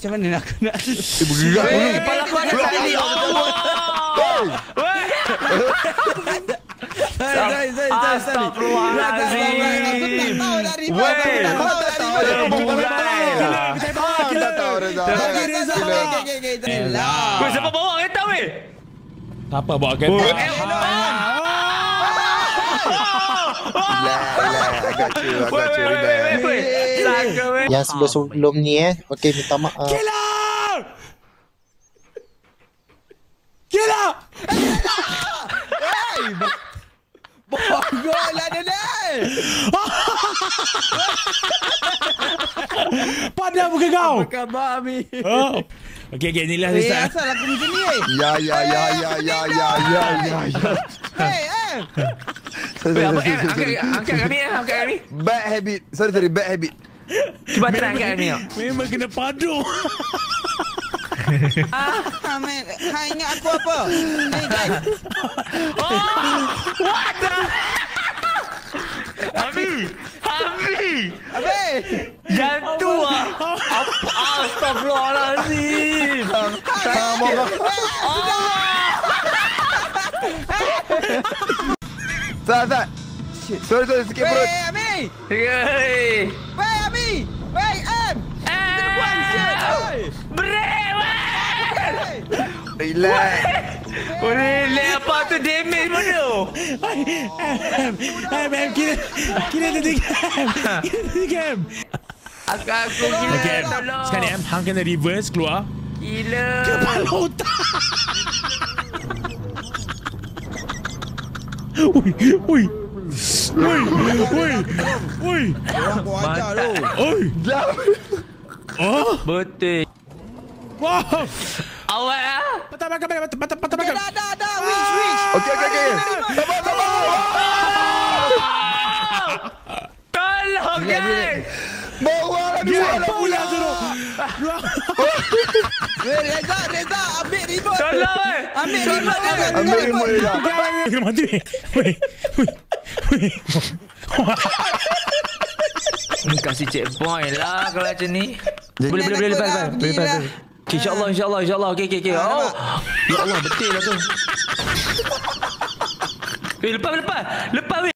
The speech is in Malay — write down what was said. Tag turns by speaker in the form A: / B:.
A: Macam mana aku nak
B: bergerak dulu.
C: Kepala aku ada tali.
A: Astagfirullahaladzim.
C: Weh, siapa bawa kereta weh?
D: Siapa bawa kereta?
E: Yang sebelum ni okey, minta maaf.
D: Gila!
A: Bogol lah dia ni.
D: Padan muka kau.
A: Apa khabar, Ami?
D: Oh. Okey, inilah Ustaz.
A: Asal aku macam ni.
B: Ya.
C: Angkat kami.
B: Bad habit. Sorry, bad habit.
C: Cuba try angkat kami.
D: Memang kena padu.
A: Hai, ingat aku apa? Ni guys.
C: What the? Ami.
A: Abi.
C: Jantung ah. Astagfirullahaladzim.
B: Sat. Sorry, sikit perut.
A: Wei, Ami. Wei, Ami. Wei, Am. Kita buat siap.
C: Break.
B: Relax.
C: Relax apa tu damage mana?
D: Kira tiga.
C: Aku gila.
D: Okey, sekarang hang kena reverse keluar.
C: Gila.
D: Kepala otak. Ui.
A: Orang buat ajar tu.
D: Oi. Oh,
C: Betul.
D: wow.
C: Awak ah.
D: Patah belakang.
A: Dah. Wish.
B: Okey. Sabar.
C: Tolong guys.
B: Bawa lah dua lah pula.
A: Reza, ambil remote.
C: Tolong eh.
A: Ambil remote.
B: Ambil remote dia.
D: Kena mati. Wei.
C: Ni kasih checkpoint lah kalau macam ni. Boleh lepas. Okay, InsyaAllah. Okay. Oh. Ya Allah, betul lah tu. Lepas weh.